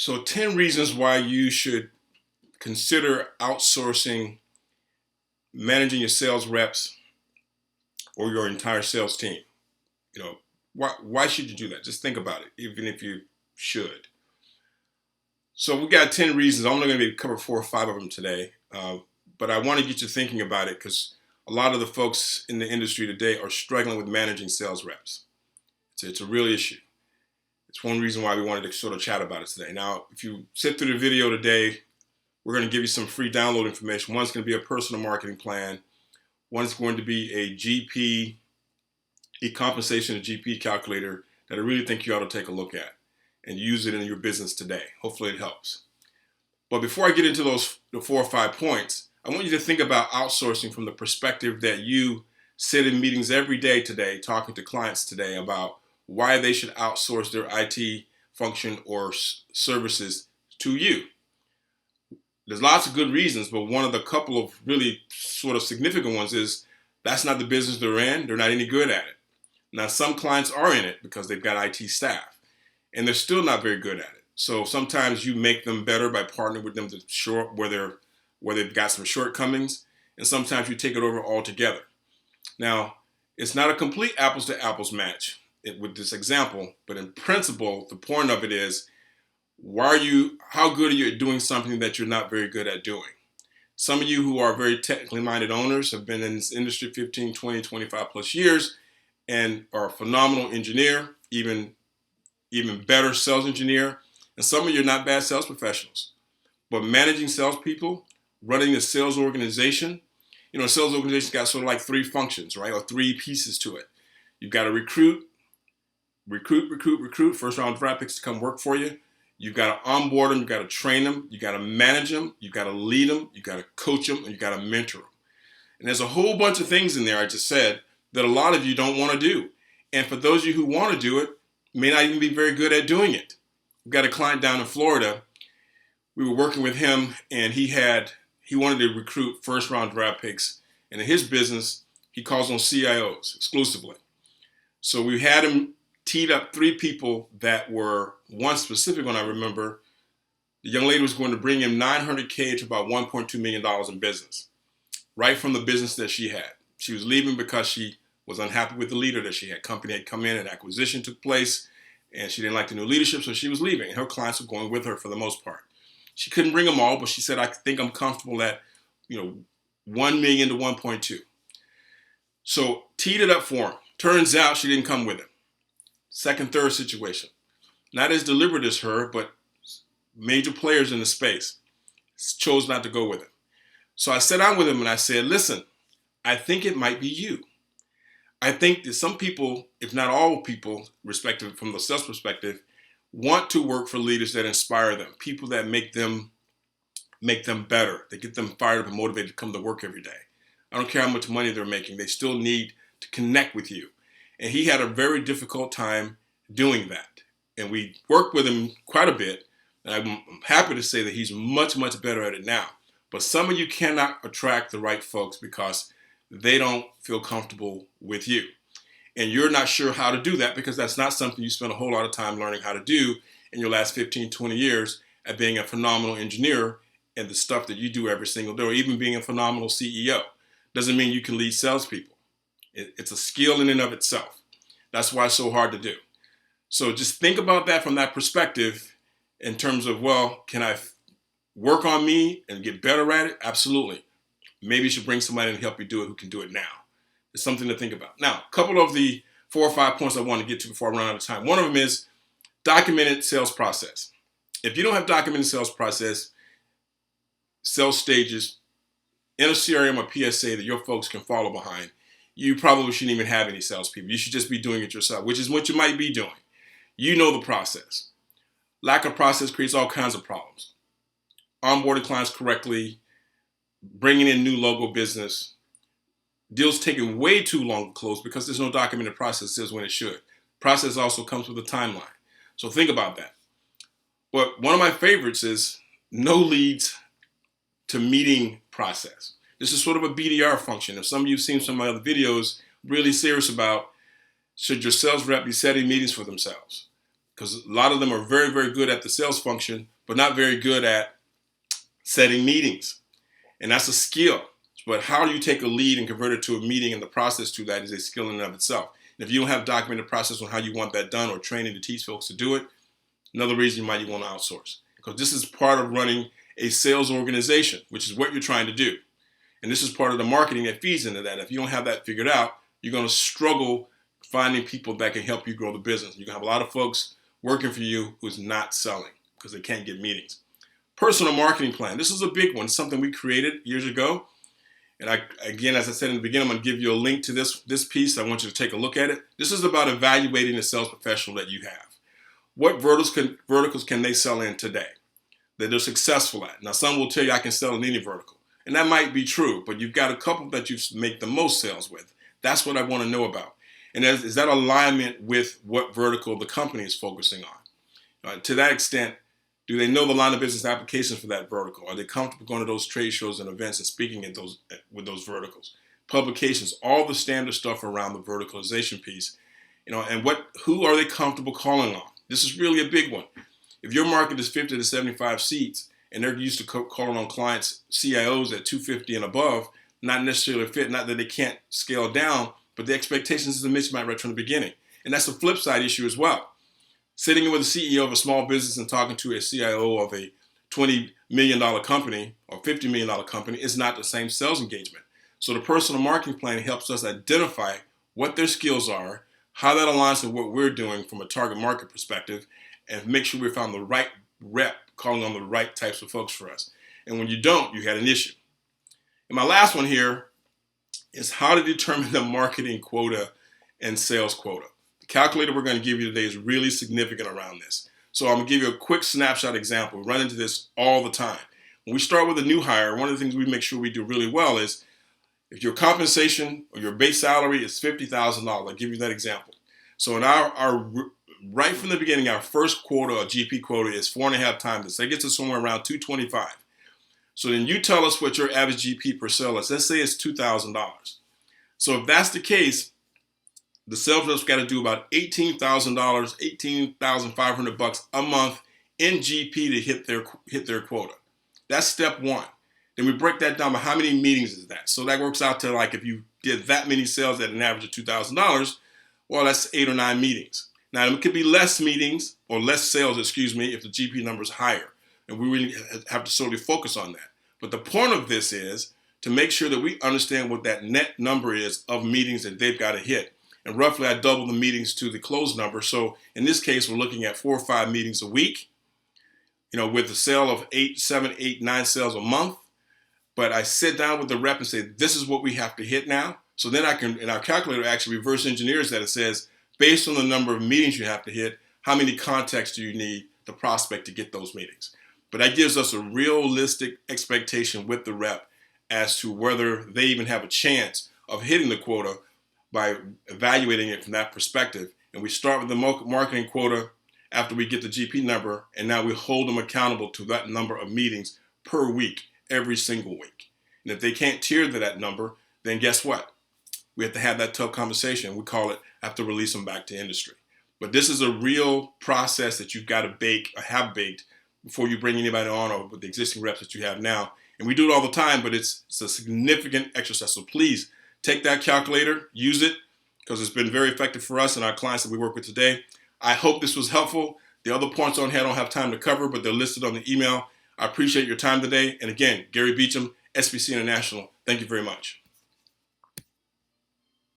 So 10 reasons why you should consider outsourcing managing your sales reps or your entire sales team. You know, why should you do that? Just think about it, even if you should. So we got 10 reasons. I'm only going to cover 4 or 5 of them today, but I want to get you thinking about it because a lot of the folks in the industry today are struggling with managing sales reps. It's a real issue. It's one reason why we wanted to sort of chat about it today. Now, if you sit through the video today, we're going to give you some free download information. One's going to be a personal marketing plan. One's going to be a GP, a compensation, a GP calculator that I really think you ought to take a look at and use it in your business today. Hopefully it helps. But before I get into the 4 or 5 points, I want you to think about outsourcing from the perspective that you sit in meetings every day today, talking to clients today about why they should outsource their IT function or services to you. There's lots of good reasons, but one of the couple of really sort of significant ones is that's not the business they're in. They're not any good at it. Now, some clients are in it because they've got IT staff, and they're still not very good at it. So sometimes you make them better by partnering with them where they've got some shortcomings, and sometimes you take it over altogether. Now, it's not a complete apples to apples match with this example, but in principle, the point of it is, how good are you at doing something that you're not very good at doing? Some of you who are very technically minded owners have been in this industry 15, 20, 25 plus years and are a phenomenal engineer, even better sales engineer. And some of you are not bad sales professionals. But managing salespeople, running a sales organization, a sales organization's got sort of like 3 functions, right? Or 3 pieces to it. You've got to recruit, first round draft picks to come work for you. You've got to onboard them, you've got to train them, you've got to manage them, you've got to lead them, you've got to coach them, and you've got to mentor them. And there's a whole bunch of things in there I just said that a lot of you don't want to do. And for those of you who want to do it, may not even be very good at doing it. We've got a client down in Florida. We were working with him, and he wanted to recruit first round draft picks. And in his business, he calls on CIOs exclusively. So we had him teed up 3 people that were, one specific one I remember, the young lady was going to bring him $900K to about $1.2 million in business, right from the business that she had. She was leaving because she was unhappy with the leader that she had. Company had come in, an acquisition took place, and she didn't like the new leadership, so she was leaving. And her clients were going with her for the most part. She couldn't bring them all, but she said, I think I'm comfortable at, 1 million to 1.2. So teed it up for him. Turns out she didn't come with him. Second, third situation. Not as deliberate as her, but major players in the space chose not to go with him. So I sat down with him and I said, listen, I think it might be you. I think that some people, if not all people, respective from the sales perspective, want to work for leaders that inspire them, people that make them better, that get them fired up and motivated to come to work every day. I don't care how much money they're making, they still need to connect with you. And he had a very difficult time doing that. And we worked with him quite a bit. And I'm happy to say that he's much, much better at it now. But some of you cannot attract the right folks because they don't feel comfortable with you. And you're not sure how to do that because that's not something you spend a whole lot of time learning how to do in your last 15, 20 years at being a phenomenal engineer and the stuff that you do every single day, or even being a phenomenal CEO. Doesn't mean you can lead salespeople. It's a skill in and of itself. That's why it's so hard to do. So just think about that from that perspective in terms of, well, can I work on me and get better at it? Absolutely. Maybe you should bring somebody and help you do it who can do it now. It's something to think about. Now, a couple of the 4 or 5 points I want to get to before I run out of time. One of them is documented sales process. If you don't have documented sales process, sales stages in a CRM or PSA that your folks can follow behind, you probably shouldn't even have any salespeople. You should just be doing it yourself, which is what you might be doing. You know the process. Lack of process creates all kinds of problems. Onboarding clients correctly, bringing in new logo business, deals taking way too long to close because there's no documented process that says when it should. Process also comes with a timeline. So think about that. But one of my favorites is no leads to meeting process. This is sort of a BDR function. If some of you have seen some of my other videos, really serious about should your sales rep be setting meetings for themselves? Because a lot of them are very, very good at the sales function, but not very good at setting meetings. And that's a skill. But how do you take a lead and convert it to a meeting, and the process to that is a skill in and of itself. And if you don't have documented process on how you want that done or training to teach folks to do it, another reason you might want to outsource. Because this is part of running a sales organization, which is what you're trying to do. And this is part of the marketing that feeds into that. If you don't have that figured out, you're going to struggle finding people that can help you grow the business. You're going to have a lot of folks working for you who's not selling because they can't get meetings. Personal marketing plan. This is a big one. It's something we created years ago. And again, as I said in the beginning, I'm going to give you a link to this piece. I want you to take a look at it. This is about evaluating the sales professional that you have. What verticals can they sell in today that they're successful at? Now, some will tell you I can sell in any vertical. And that might be true, but you've got a couple that you make the most sales with. That's what I want to know about. And is that alignment with what vertical the company is focusing on? To that extent, do they know the line of business applications for that vertical? Are they comfortable going to those trade shows and events and speaking at with those verticals? Publications, all the standard stuff around the verticalization piece, and who are they comfortable calling on? This is really a big one. If your market is 50 to 75 seats and they're used to calling on clients, CIOs at 250 and above, not necessarily fit, not that they can't scale down, but the expectations is a mismatch right from the beginning. And that's a flip side issue as well. Sitting with a CEO of a small business and talking to a CIO of a $20 million company or $50 million company is not the same sales engagement. So the personal marketing plan helps us identify what their skills are, how that aligns with what we're doing from a target market perspective, and make sure we found the right rep calling on the right types of folks for us. And when you don't, you had an issue. And my last one here is how to determine the marketing quota and sales quota. The calculator we're going to give you today is really significant around this. So I'm going to give you a quick snapshot example. We run into this all the time. When we start with a new hire, one of the things we make sure we do really well is if your compensation or your base salary is $50,000, I'll give you that example. So in our right from the beginning, our first quota or GP quota is 4.5 times this. That gets us somewhere around 225. So then you tell us what your average GP per sale is. Let's say it's $2,000. So if that's the case, the sales rep's got to do about $18,000, $18,500 a month in GP to hit their quota. That's step one. Then we break that down by how many meetings is that. So that works out to like if you did that many sales at an average of $2,000, well, that's 8 or 9 meetings. Now, it could be less meetings or less sales, if the GP number is higher. And we really have to solely focus on that. But the point of this is to make sure that we understand what that net number is of meetings that they've got to hit. And roughly, I double the meetings to the close number. So in this case, we're looking at 4 or 5 meetings a week, with the sale of 7, 8, 9 sales a month. But I sit down with the rep and say, this is what we have to hit now. So then I can, in our calculator, actually reverse engineers that. It says, based on the number of meetings you have to hit, how many contacts do you need the prospect to get those meetings? But that gives us a realistic expectation with the rep as to whether they even have a chance of hitting the quota by evaluating it from that perspective. And we start with the marketing quota after we get the GP number, and now we hold them accountable to that number of meetings per week, every single week. And if they can't tier to that number, then guess what? We have to have that tough conversation. We call it, have to release them back to industry. But this is a real process that you've got to bake or have baked before you bring anybody on or with the existing reps that you have now. And we do it all the time, but it's a significant exercise. So please take that calculator, use it, because it's been very effective for us and our clients that we work with today. I hope this was helpful. The other points on here I don't have time to cover, but they're listed on the email. I appreciate your time today. And again, Gary Beecham, SBC International, thank you very much.